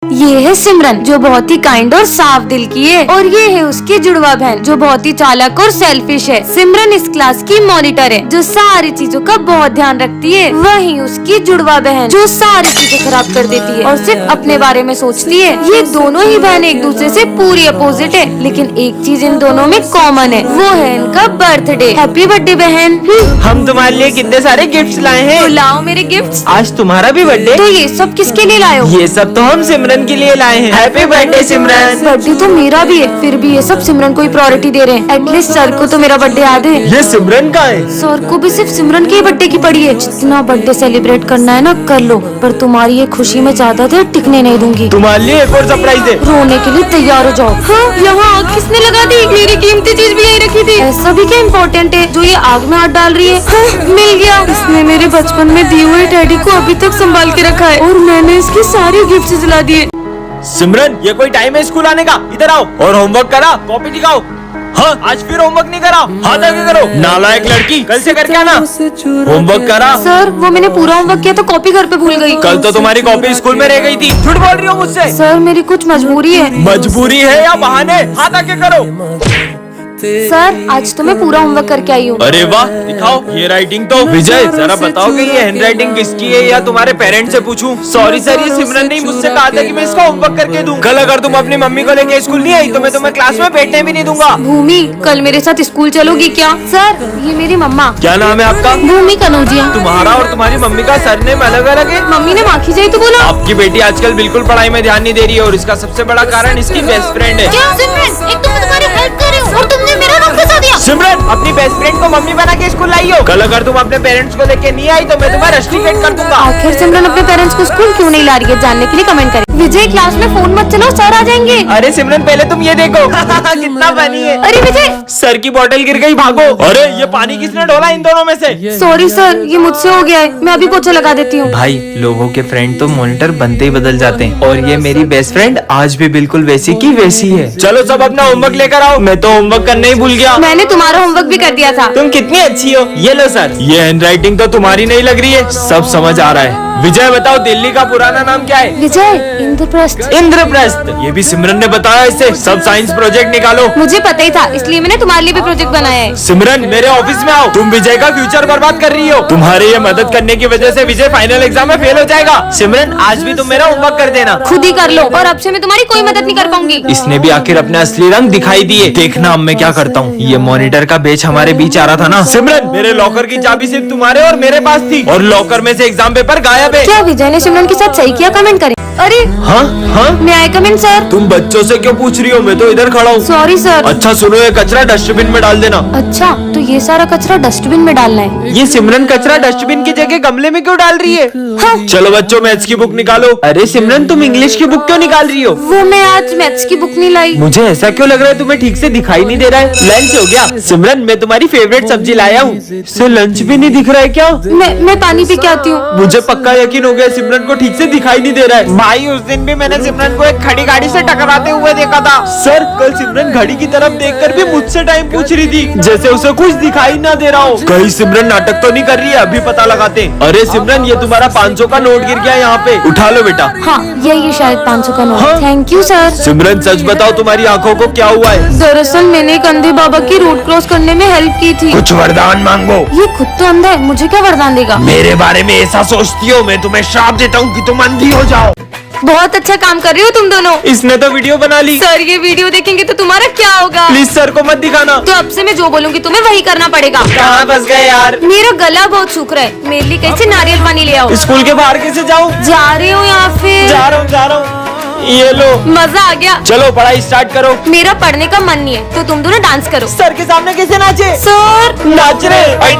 ये है सिमरन जो बहुत ही काइंड और साफ दिल की है, और ये है उसकी जुड़वा बहन जो बहुत ही चालाक और सेल्फिश है। सिमरन इस क्लास की मॉनिटर है जो सारी चीजों का बहुत ध्यान रखती है। वहीं उसकी जुड़वा बहन जो सारी चीजें खराब कर देती है और सिर्फ अपने बारे में सोचती है। ये दोनों ही बहन एक दूसरे से पूरी अपोजिट है, लेकिन एक चीज इन दोनों में कॉमन है, वो है इनका बर्थडे। हैप्पी बर्थडे बहन। हम तुम्हारे लिए कितने सारे गिफ्ट्स लाए हैं। तो लाओ मेरे गिफ्ट्स। आज तुम्हारा भी बर्थडे। तो ये सब किसके लिए लाए हो? ये सब तो हम सिमरन के लिए लाए हैं। हैप्पी बर्थडे सिमरन। बर्थडे तो मेरा भी है, फिर भी ये सब सिमरन को ही प्रायोरिटी दे रहे हैं। एटलीस्ट सर को तो मेरा बर्थडे याद है। ये सिमरन का है। सर को भी सिर्फ सिमरन के ही बर्थडे की पड़ी है। जितना बर्थडे सेलिब्रेट करना है ना कर लो, पर तुम्हारी ये खुशी में ज्यादा देर टिकने नहीं दूंगी। तुम्हारे लिए एक और सरप्राइज है। रोने के लिए तैयार हो जाओ। हाँ, यहाँ आग किसने लगा दी? मेरी कीमती चीज भी यही रखी थी। ऐसा भी क्या इम्पोर्टेंट है जो ये आग में हाथ डाल रही है? हाँ, मिल गया। इसने मेरे बचपन में दिए हुए डैडी को अभी तक संभाल के रखा है, और मैंने इसकी सारी गिफ्ट जला दिए। सिमरन, ये कोई टाइम है स्कूल आने का? इधर आओ और होमवर्क करा, कॉपी दिखाओ। हाँ, आज फिर होमवर्क नहीं करा। हाथ आगे करो, नालायक लड़की। कल से करके आना। होमवर्क करा। सर, वो मैंने पूरा होमवर्क किया तो कॉपी घर पे भूल गई। कल तो तुम्हारी कॉपी स्कूल में रह गई थी। झूठ बोल रही हो मुझसे। सर, मेरी कुछ मजबूरी है। मजबूरी है या बहाने? हाथ आगे करो। सर, आज तो मैं पूरा होमवर्क करके आई हूँ। अरे वाह, दिखाओ ये राइटिंग तो। विजय, जरा बताओ कि ये हैंड राइटिंग किसकी है, या तुम्हारे पेरेंट्स से पूछूं? सॉरी सर, ये सिमरन ने मुझसे कहा था कि मैं इसका होमवर्क करके दूं। कल अगर तुम अपनी मम्मी को लेके स्कूल नहीं आई तो मैं तुम्हें क्लास में बैठने भी नहीं दूंगा। भूमि, कल मेरे साथ स्कूल चलोगी क्या? सर, ये मेरी मम्मा। क्या नाम है आपका? भूमि कनौजिया। तुम्हारा और तुम्हारी मम्मी का सरनेम अलग अलग है। मम्मी ने माखी जाई तो बोला। आपकी बेटी आजकल बिल्कुल पढ़ाई में ध्यान नहीं दे रही है, और इसका सबसे बड़ा कारण इसकी बेस्ट फ्रेंड है। क्या सिमरन? एक तो मैं तुम्हारी हेल्प कर रही हूँ और तुमने मेरा नाम फंसा दिया। सिमरन, अपनी बेस्ट फ्रेंड को मम्मी बना के स्कूल लाई हो। कल अगर तुम अपने पेरेंट्स को लेके नहीं आई तो मैं तुम्हें रस्टिकेट कर दूंगा। आखिर सिमरन अपने पेरेंट्स को स्कूल क्यों नहीं ला रही है, जानने के लिए कमेंट करें। विजय, क्लास में फोन मत चलाओ, सर आ जाएंगे। अरे सिमरन, पहले तुम ये देखो। कितना फनी है। अरे विजय, सर की बोतल गिर गई, भागो। अरे ये पानी किसने ढोला इन दोनों में से? सॉरी सर, ये मुझसे हो गया है, मैं अभी पोछा लगा देती हूँ। भाई, लोगों के फ्रेंड तो मॉनिटर बनते ही बदल जाते हैं, और ये मेरी बेस्ट फ्रेंड आज भी बिल्कुल वैसी की वैसी है। चलो सब अपना होमवर्क लेकर आओ। मैं तो होमवर्क करने ही भूल गया। मैंने तुम्हारा होमवर्क भी कर दिया था। तुम कितनी अच्छी हो। ये लो सर। ये हैंड राइटिंग तो तुम्हारी नहीं लग रही है, सब समझ आ रहा है। विजय, बताओ दिल्ली का पुराना नाम क्या है? विजय, इंद्रप्रस्थ। इंद्रप्रस्थ। ये भी सिमरन ने बताया इसे। सब साइंस प्रोजेक्ट निकालो। मुझे पता ही था, इसलिए मैंने तुम्हारे लिए भी प्रोजेक्ट बनाया है। सिमरन, मेरे ऑफिस में आओ। तुम विजय का फ्यूचर बर्बाद कर रही हो। तुम्हारे ये मदद करने की वजह से विजय फाइनल एग्जाम में फेल हो जाएगा। सिमरन, आज भी तुम मेरा होमवर्क कर देना। खुद ही कर लो, और अब से मैं तुम्हारी कोई मदद नहीं कर पाऊंगी। इसने भी आखिर अपने असली रंग दिखाई दिए। देखना अब मैं क्या करता हूँ। ये मॉनिटर का बेच हमारे बीच आ रहा था ना। सिमरन, मेरे लॉकर की चाबी सिर्फ तुम्हारे और मेरे पास थी, और लॉकर में से एग्जाम पेपर गायब है। क्या विजय ने सिमरन के साथ सही किया? कमेंट करें। अरे हाँ हाँ, मैं आई कमेंट सर। तुम बच्चों से क्यों पूछ रही हो? मैं तो इधर खड़ा हूँ। Sorry sir. अच्छा सुनो, ये कचरा डस्टबिन में डाल देना। अच्छा, तो ये सारा कचरा डस्टबिन में डालना है। ये सिमरन कचरा डस्टबिन की जगह गमले में क्यों डाल रही है? हाँ। चलो बच्चों, मैथ्स की बुक निकालो। अरे सिमरन, तुम इंग्लिश की बुक क्यों निकाल रही हो? वो मैं आज मैथ्स की बुक नहीं लाई। मुझे ऐसा क्यों लग रहा है तुम्हें ठीक से दिखाई नहीं दे रहा है? लंच हो गया? सिमरन, मैं तुम्हारी फेवरेट सब्जी लाया हूँ। इससे लंच भी नहीं दिख रहा है क्या? मैं पानी पी के आती हूँ। मुझे पक्का यकीन हो गया सिमरन को ठीक से दिखाई नहीं दे रहा है। भाई, उस दिन भी मैंने सिमरन को एक खड़ी गाड़ी से टकराते हुए देखा था। सर, कल सिमरन घड़ी की तरफ देखकर भी मुझसे टाइम पूछ रही थी, जैसे उसे कुछ दिखाई ना दे रहा हो। कहीं सिमरन नाटक तो नहीं कर रही है? अभी पता लगाते हैं। अरे सिमरन, ये तुम्हारा 500 का नोट गिर गया यहाँ पे, उठा लो बेटा। हाँ, ये शायद 500 का नोट। हाँ? Thank you sir. सिमरन, सच बताओ तुम्हारी आंखों को क्या हुआ है? दरअसल मैंने एक अंधे बाबा की रोड क्रॉस करने में हेल्प की थी। कुछ वरदान मांगो। ये खुद तो अंधा है, मुझे क्या वरदान देगा? मेरे बारे में ऐसा सोचती हो? मैं तुम्हें श्राप देता हूँ कि तुम अंधी हो जाओ। बहुत अच्छा काम कर रही हो तुम दोनों। इसने तो वीडियो बना ली। सर, ये वीडियो देखेंगे तो तुम्हारा क्या होगा? प्लीज सर को मत दिखाना। तो अब से मैं जो बोलूंगी तुम्हें वही करना पड़ेगा। कहाँ फंस गए यार? मेरा गला बहुत सूख रहा है, मेरे लिए कैसे नारियल पानी ले आओ। स्कूल के बाहर कैसे जाऊँ? जा रही हूँ या फिर? जा रहा हूँ। ये लो। मजा आ गया। चलो पढ़ाई स्टार्ट करो। मेरा पढ़ने का मन नहीं है, तो तुम दोनों डांस करो। सर के सामने कैसे नाचे? सर, नाच रहे।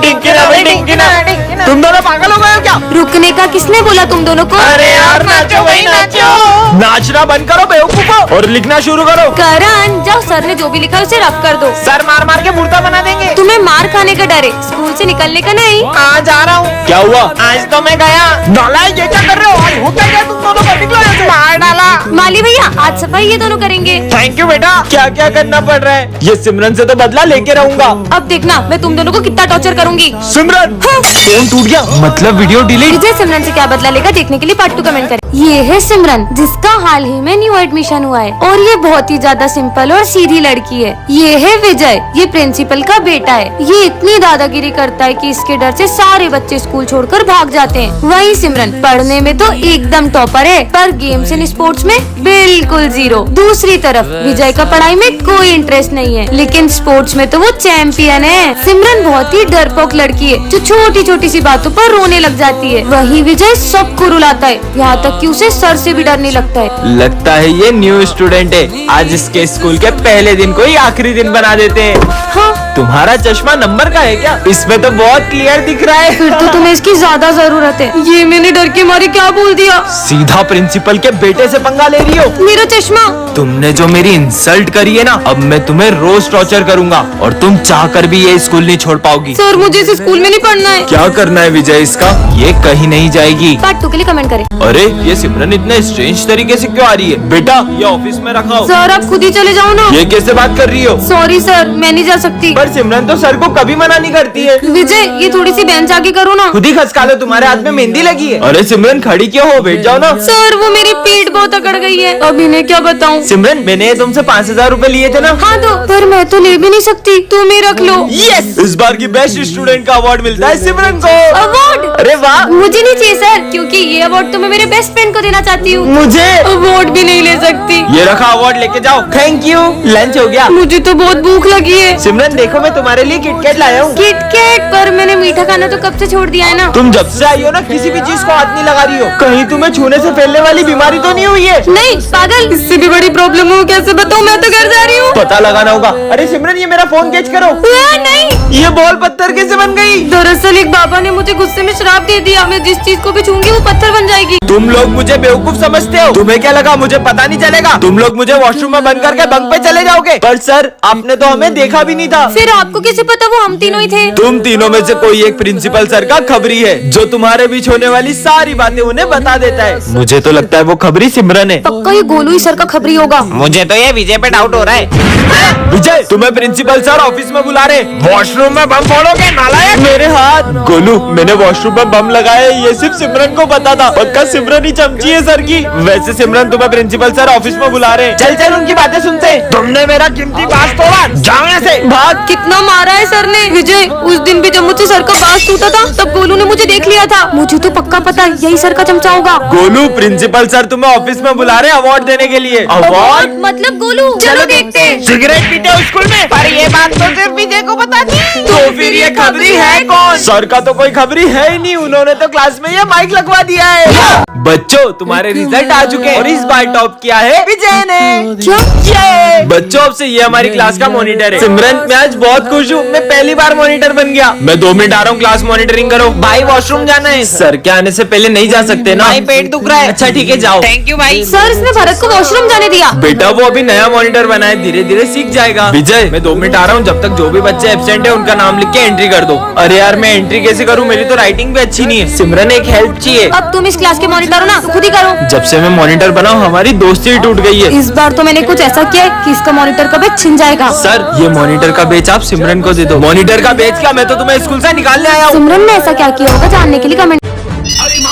तुम दोनों पागल हो गए हो क्या? रुकने का किसने बोला तुम दोनों को? अरे यार, नाचो वही नाचो। नाचना बंद करो बेवकूफो, और लिखना शुरू करो। करण, जाओ, सर ने जो भी लिखा है उसे रफ कर दो। सर मार मार के मुर्दा बना देंगे। तुम्हें मार खाने का डर है, स्कूल से निकलने का नहीं। कहाँ जा रहा हूँ? क्या हुआ? आज तो मैं गया। नालायक, ये क्या कर रहे हो? आज होता क्या तुम दोनों को? निकलो यहाँ से। मार डाला। माली भैया, आज सफाई ये दोनों करेंगे। थैंक यू बेटा। क्या क्या करना पड़ रहा है? ये सिमरन से तो बदला लेके रहूंगा। अब देखना मैं तुम दोनों को कितना टॉर्चर करूंगी। सिमरन फोन टूट गया, मतलब वीडियो डिलीट। विजय सिमरन से क्या बदला लेगा देखने के लिए पार्ट 2 कमेंट करें। ये है सिमरन जिसका हाल ही में न्यू एडमिशन हुआ है और ये बहुत ही ज्यादा सिंपल और सीधी लड़की है। ये है विजय, ये प्रिंसिपल का बेटा है। ये इतनी दादागिरी करता है कि इसके डर से सारे बच्चे स्कूल छोड़कर भाग जाते हैं। वही सिमरन पढ़ने में तो एकदम टॉपर है पर गेम्स एंड स्पोर्ट्स में बिल्कुल जीरो। दूसरी तरफ विजय का पढ़ाई में कोई इंटरेस्ट नहीं है लेकिन स्पोर्ट्स में तो वो चैंपियन है। सिमरन बहुत ही डरपोक लड़की है जो छोटी छोटी सी बातों पर रोने लग जाती है। वही विजय सबको रुलाता है, यहाँ तक कि उसे सर से भी डर नहीं लगता है। लगता है ये न्यू स्टूडेंट है। आज इसके स्कूल के पहले दिन को ही आखिरी दिन बना देते हैं। हाँ तुम्हारा चश्मा नंबर का है क्या? इसमें तो बहुत क्लियर दिख रहा है। फिर तो तुम्हें इसकी ज्यादा जरूरत है। ये मैंने डर के मारे क्या बोल दिया। सीधा प्रिंसिपल के बेटे से पंगा ले रही हो। मेरा चश्मा। तुमने जो मेरी इंसल्ट करी है ना, अब मैं तुम्हें रोज टॉर्चर करूंगा और तुम चाह कर भी ये स्कूल नहीं छोड़ पाओगी। सर मुझे इस स्कूल में नहीं पढ़ना है। क्या करना है विजय इसका? ये कहीं नहीं जाएगी। पार्ट 2 के लिए कमेंट करें। अरे ये सिमरन इतना स्ट्रेंज तरीके से क्यों आ रही है? बेटा ये ऑफिस में रखा। सर आप खुद ही चले जाओ ना। ये कैसे बात कर रही हो? सॉरी सर मैं नहीं जा सकती। पर सिमरन तो सर को कभी मना नहीं करती है। विजय ये थोड़ी सी बेंच आगे करो ना। खुद ही खसका लो, तुम्हारे हाथ में मेहंदी लगी है। अरे सिमरन खड़ी क्यों हो? बैठ जाओ ना। सर वो मेरी पीठ बहुत अकड़ गई है, अब इन्हें क्या बताऊं। सिमरन मैंने तुमसे 5000 रूपए लिए थे ना? हाँ दो, पर मैं तो ले भी नहीं सकती, तुम ही रख लो। यस, इस बार की बेस्ट स्टूडेंट का अवार्ड मिलता है सिमरन को। अवार्ड? अरे वाह। मुझे नहीं चाहिए सर, क्योंकि ये अवार्ड तो मैं मेरे बेस्ट फ्रेंड को देना चाहती हूँ। मुझे अवार्ड भी नहीं ले सकती। ये रखा अवार्ड, लेके जाओ। Thank you. लंच हो गया? मुझे तो बहुत भूख लगी है। सिमरन देखो मैं तुम्हारे लिए किटकैट लाया हूँ। किटकैट? पर मैंने मीठा खाना तो कब से छोड़ दिया है ना। तुम जब से आई हो ना किसी भी चीज को हाथ नहीं लगा रही हो। कहीं तुम्हें छूने से फैलने वाली बीमारी तो नहीं हुई है? नहीं पागल, इससे भी बड़ी प्रॉब्लम हो कैसे बताऊँ, मैं तो घर जा रही हूँ। पता लगाना होगा। अरे सिमरन ये मेरा फोन कैच करो। नहीं, ये बॉल पत्थर कैसे बन गई? दरअसल एक बाबा ने मुझे गुस्से में श्राप दे दिया, मैं जिस चीज को भी छूंगी वो पत्थर बन जाएगी। तुम लोग मुझे बेवकूफ समझते हो। तुम्हें क्या लगा मुझे पता नहीं चलेगा? तुम लोग मुझे वॉशरूम में बंद करके बंक पे चले जाओगे। पर सर आपने तो हमें देखा भी नहीं था। फिर आपको कैसे पता वो हम तीनों ही थे? तुम तीनों में से कोई एक प्रिंसिपल सर का खबरी है जो तुम्हारे बीच होने वाली सारी बातें उन्हें बता देता है। मुझे तो लगता है वो खबरी सिमरन है। पक्का ये गोलू ही सर का खबरी होगा। मुझे तो ये विजय पे डाउट हो रहा है। विजय तुम्हें प्रिंसिपल सर ऑफिस में बुला रहे। वॉशरूम में बम फोड़ोगे नालायक? मेरे हाथ। गोलू मैंने वॉशरूम में बम लगाया, ये सिर्फ सिमरन को पता था। पक्का सिमरन ही चमची है सर की। वैसे सिमरन तुम्हें प्रिंसिपल सर ऑफिस में बुला रहे। चल चल उनकी बातें सुनते। तुमने मेरा कीमती बांस तोड़ा, जाओ यहाँ से। भाग। कितना मारा है सर ने। विजय उस दिन भी जब मुझसे सर का बांस टूटा था तब गोलू ने मुझे देख लिया था। मुझे तो पक्का पता यही सर का चमचा होगा। गोलू प्रिंसिपल सर तुम्हें ऑफिस में बुला रहे अवार्ड देने के लिए। अवार्ड मतलब गोलू? चलो देखते हैं। सिगरेट पीते हो स्कूल में? पर ये बात तो सिर्फ विजय को पता थी। तो फिर ये खबरी है कौन? सर का तो कोई खबरी है ही नहीं, उन्होंने तो क्लास में ये माइक लगवा दिया है। बच्चों तुम्हारे रिजल्ट आ चुके हैं और इस बार टॉप किया है विजय ने। क्या? ये बच्चों अब से ये हमारी क्लास का मॉनिटर है। सिमरन मैं आज बहुत खुश हूँ, मैं पहली बार मॉनिटर बन गया। मैं 2 मिनट आ रहा हूँ, क्लास मॉनिटरिंग करो। भाई वॉशरूम जाना है। सर के आने से पहले नहीं जा सकते ना? भाई पेट दुख रहा है। अच्छा ठीक है जाओ। थैंक यू भाई। सर इसने भरत को वॉशरूम जाने दिया। बेटा वो अभी नया मॉनिटर बना है, धीरे धीरे सीख जाएगा। विजय मैं 2 मिनट आ रहा हूँ, जब तक जो भी बच्चे एब्सेंट है उनका नाम लिख के एंट्री कर दो। अरे यार मैं एंट्री कैसे करूँ, मेरी तो राइटिंग भी अच्छी नहीं है। सिमरन एक हेल्प चाहिए। अब तुम इस क्लास के मॉनिटर हो ना, तो खुद ही करो। जब से मैं मॉनिटर बना हूँ हमारी दोस्ती ही टूट गई है। इस बार तो मैंने कुछ ऐसा किया है कि इसका मॉनिटर का बेच छिन जाएगा। सर ये मॉनिटर का बेच आप सिमरन को दे दो। मॉनिटर का बेच क्या? मैं तो तुम्हें स्कूल से निकालने आया हूँ। सिमरन ने ऐसा क्या किया होगा जानने के लिए कमेंट।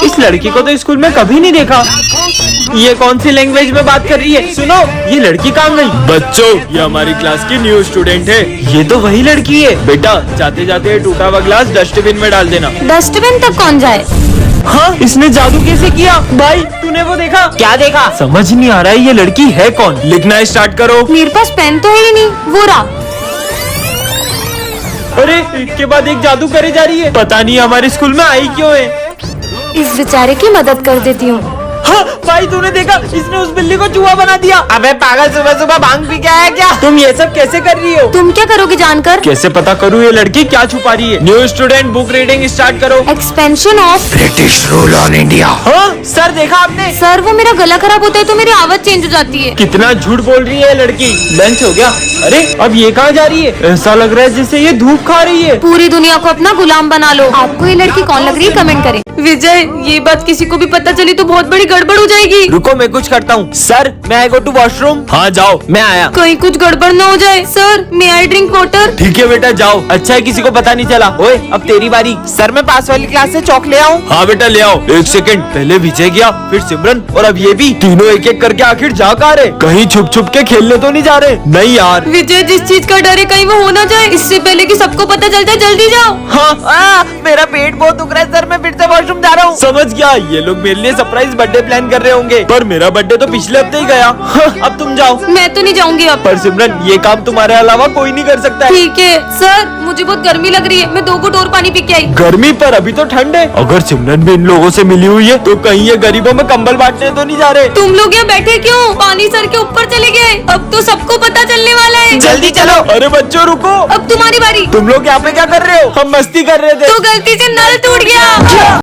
इस लड़की को तो स्कूल में कभी नहीं देखा। ये कौन सी लैंग्वेज में बात कर रही है? सुनो ये लड़की कहाँ गई? बच्चों ये हमारी क्लास की न्यू स्टूडेंट है। ये तो वही लड़की है। बेटा जाते जाते टूटा हुआ ग्लास डस्टबिन में डाल देना। डस्टबिन तक कौन जाए? हाँ इसने जादू कैसे किया? भाई तूने वो देखा? क्या देखा? समझ नहीं आ रहा है ये लड़की है कौन। लिखना स्टार्ट करो। मेरे पास पेन तो है ही नहीं, वो रहा। अरे एक के बाद एक जादू करे जा रही है, पता नहीं हमारे स्कूल में आई क्यों है। इस बेचारे की मदद कर देती हूँ। हाँ भाई तूने देखा, इसने उस बिल्ली को चूहा बना दिया। अबे पागल सुबह सुबह भांग पी के आया क्या? तुम ये सब कैसे कर रही हो? तुम क्या करोगे जानकर? कैसे पता करूँ ये लड़की क्या छुपा रही है? New student book reading start करो। Expansion of British rule on India. हाँ सर देखा आपने? सर वो मेरा गला खराब होता है तो मेरी आवाज चेंज हो जाती है। कितना झूठ बोल रही है ये लड़की। लंच हो गया? अरे अब ये कहाँ जा रही है? ऐसा लग रहा है जैसे ये धूप खा रही है। पूरी दुनिया को अपना गुलाम बना लो। आपको ये लड़की कौन लग रही है कमेंट करें। विजय ये बात किसी को भी पता चली तो बहुत बड़ी गड़बड़ हो जाएगी। रुको मैं कुछ करता हूँ। सर सर मैं आई गो टू वॉशरूम। हाँ जाओ, मैं आया। कहीं कुछ गड़बड़ न हो जाए। Sir may I drink water? ठीक है बेटा जाओ। अच्छा है किसी को पता नहीं चला। ओए अब तेरी बारी। सर मैं पास वाली क्लास से चौक ले आऊँ? हाँ बेटा ले आओ। एक सेकंड, पहले विजय गया, फिर सिमरन और अब ये भी। तीनों एक एक करके आखिर जा कहाँ रहे? कहीं छुप छुप के खेलने तो नहीं जा रहे? नहीं यार। विजय जिस चीज का डर है कहीं वो हो ना जाए, इससे पहले कि सबको पता चल जाए। जल्दी जाओ। हाँ मेरा पेट बहुत दुख रहा है सर, मैं फिर से वॉशरूम जा रहा हूँ। समझ गया, ये लोग मेरे लिए सरप्राइज बर्थडे प्लान कर रहे होंगे, पर मेरा बर्थडे तो पिछले हफ्ते ही गया। अब तुम जाओ। मैं तो नहीं जाऊंगी अब। पर सिमरन ये काम तुम्हारे अलावा कोई नहीं कर सकता है। ठीक है सर, मुझे बहुत गर्मी लग रही है, मैं 2 घूंट और पानी पी के आई। गर्मी पर अभी तो ठंड है। अगर सिमरन भी इन लोगों से मिली हुई है तो कहीं ये गरीबों में कंबल बांटने तो नहीं जा रहे? तुम लोग यहाँ बैठे क्यों? पानी सर के ऊपर चले गए, अब तो सबको पता चलने वाला है। जल्दी चलो। अरे बच्चों रुको, अब तुम्हारी बारी। तुम लोग यहाँ पे क्या कर रहे हो? हम मस्ती कर रहे थे। तो गलती से नल टूट गया।